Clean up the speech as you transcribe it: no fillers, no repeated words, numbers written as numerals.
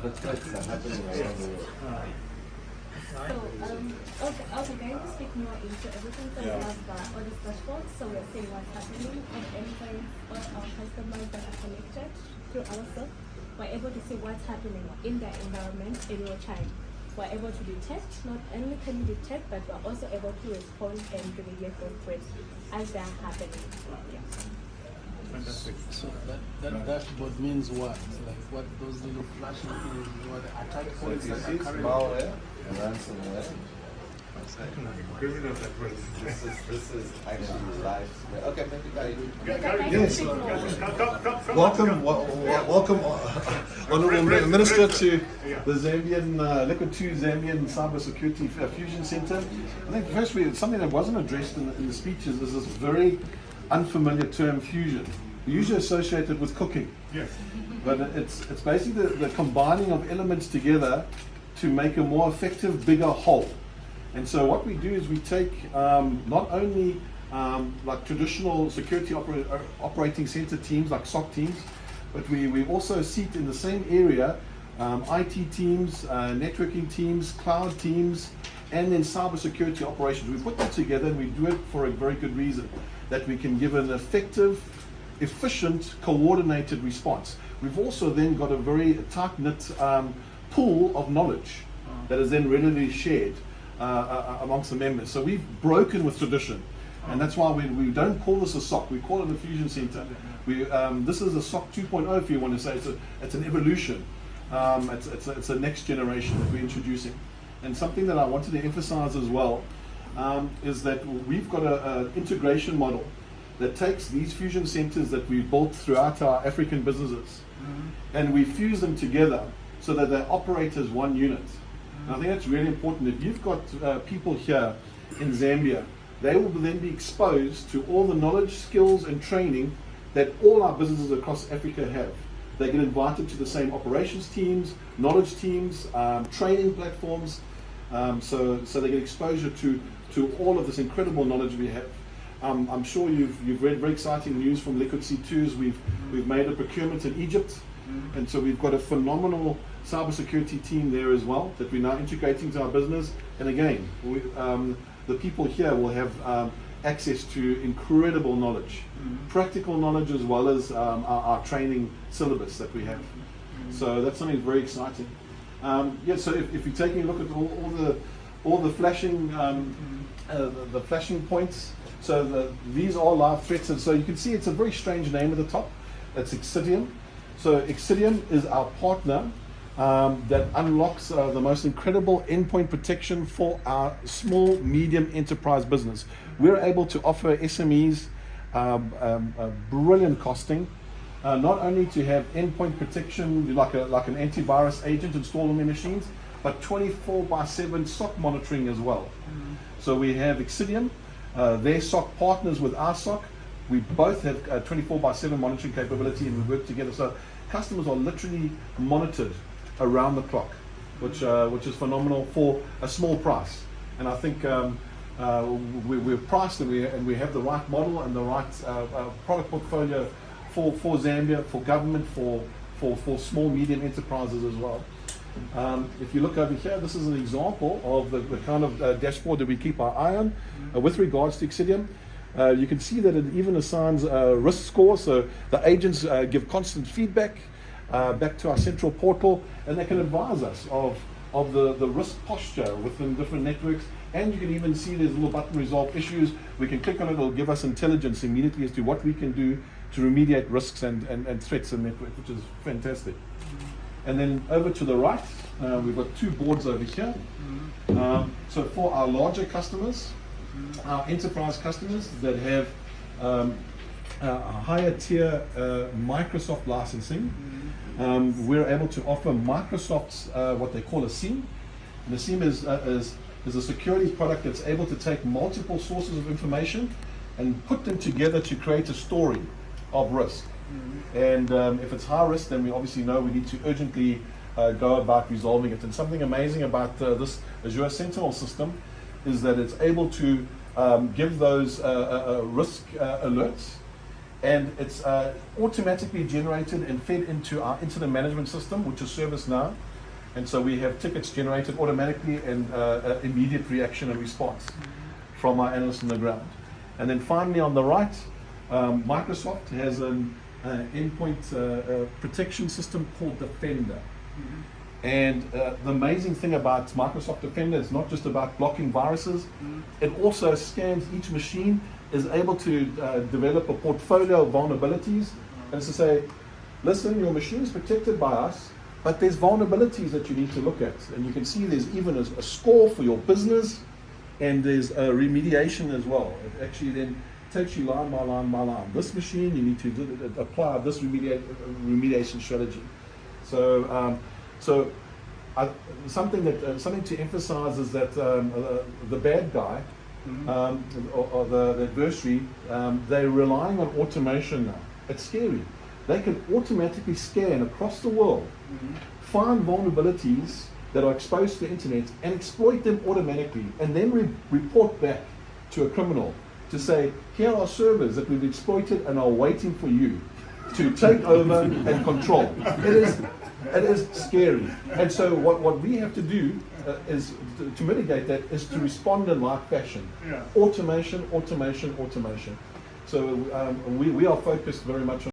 The threats are happening around the world. Okay, going to speak more into everything that we have on this dashboard. So we're seeing what's happening on anything all our customers that are connected through our software. We're able to see what's happening in their environment in real time. We're able to detect, not only can we detect, but we're also able to respond and remediate those threats as they're happening. Yeah. Fantastic. So that dashboard means what? Like what those little flashing things, what the attack points that are currently Malware and ransomware. Criminal network. This is actually live. Okay, thank you guys. Yes. Come Welcome, Honourable Minister, to the Zambian, Liquid 2 Zambian Cybersecurity Fusion Center. I think firstly, something that wasn't addressed in the speeches is this very unfamiliar term, fusion. We usually associate it with cooking. Yes. But it's basically the combining of elements together to make a more effective, bigger whole. And so what we do is we take not only like traditional security operating center teams like SOC teams, but we also seat in the same area IT teams, networking teams, cloud teams, and then cybersecurity operations. We put that together and we do it for a very good reason, that we can give an effective, efficient, coordinated response. We've also then got a very tight-knit pool of knowledge that is then readily shared amongst the members. So we've broken with tradition, and that's why we don't call this a SOC, we call it a fusion center. This is a SOC 2.0 if you want to say. It's an evolution. It's a next generation that we're introducing. And something that I wanted to emphasize as well is that we've got an integration model that takes these fusion centers that we've built throughout our African businesses, and we fuse them together so that they operate as one unit. And I think that's really important. If you've got people here in Zambia, they will then be exposed to all the knowledge, skills, and training that all our businesses across Africa have. They get invited to the same operations teams, knowledge teams, training platforms, so they get exposure to all of this incredible knowledge we have. I'm sure you've read very exciting news from Liquid C2s. We've made a procurement in Egypt, and so we've got a phenomenal cybersecurity team there as well that we're now integrating to our business. And again, the people here will have access to incredible knowledge, practical knowledge, as well as our training syllabus that we have. So that's something very exciting. So if you're taking a look at all the flashing the flashing points, so these are live threats, and so you can see it's a very strange name at the top. It's Exidium. So Exidium is our partner that unlocks the most incredible endpoint protection for our small, medium enterprise business. We're able to offer SMEs brilliant costing, not only to have endpoint protection like an antivirus agent installed on their machines, but 24/7 SOC monitoring as well. So we have Exidium, their SOC partners with our SOC. We both have 24/7 monitoring capability, and we work together. So customers are literally monitored around the clock, which is phenomenal for a small price. And I think we're priced, and we have the right model and the right product portfolio for Zambia, for government, for small, medium enterprises as well. If you look over here, this is an example of the kind of dashboard that we keep our eye on with regards to Exidium. You can see that it even assigns a risk score, so the agents give constant feedback back to our central portal, and they can advise us of the risk posture within different networks. And you can even see there's a little button, resolve issues. We can click on it, it'll give us intelligence immediately as to what we can do to remediate risks and threats in network, which is fantastic. And then over to the right, we've got two boards over here. So for our larger customers, our enterprise customers that have a higher tier Microsoft licensing, we're able to offer Microsoft's what they call a SIEM. And the SIEM is a security product that's able to take multiple sources of information and put them together to create a story of risk. And if it's high risk, then we obviously know we need to urgently go about resolving it. And something amazing about this Azure Sentinel system is that it's able to give those risk alerts, and it's automatically generated and fed into our incident management system, which is ServiceNow. And so we have tickets generated automatically and immediate reaction and response from our analysts on the ground. And then finally on the right, Microsoft has an endpoint protection system called Defender. And the amazing thing about Microsoft Defender is not just about blocking viruses, it also scans each machine, is able to develop a portfolio of vulnerabilities, and to say, listen, your machine is protected by us, but there's vulnerabilities that you need to look at. And you can see there's even a score for your business, and there's a remediation as well. It actually then takes you line by line by line. This machine, you need to apply this remediation strategy. So, something to emphasize is that the bad guy or the adversary, they're relying on automation now. It's scary. They can automatically scan across the world, find vulnerabilities that are exposed to the internet and exploit them automatically, and then report back to a criminal to say, here are servers that we've exploited and are waiting for you to take over and control. It is scary. And so what we have to do is to mitigate that is to respond in like fashion. Automation, automation, automation. So we are focused very much on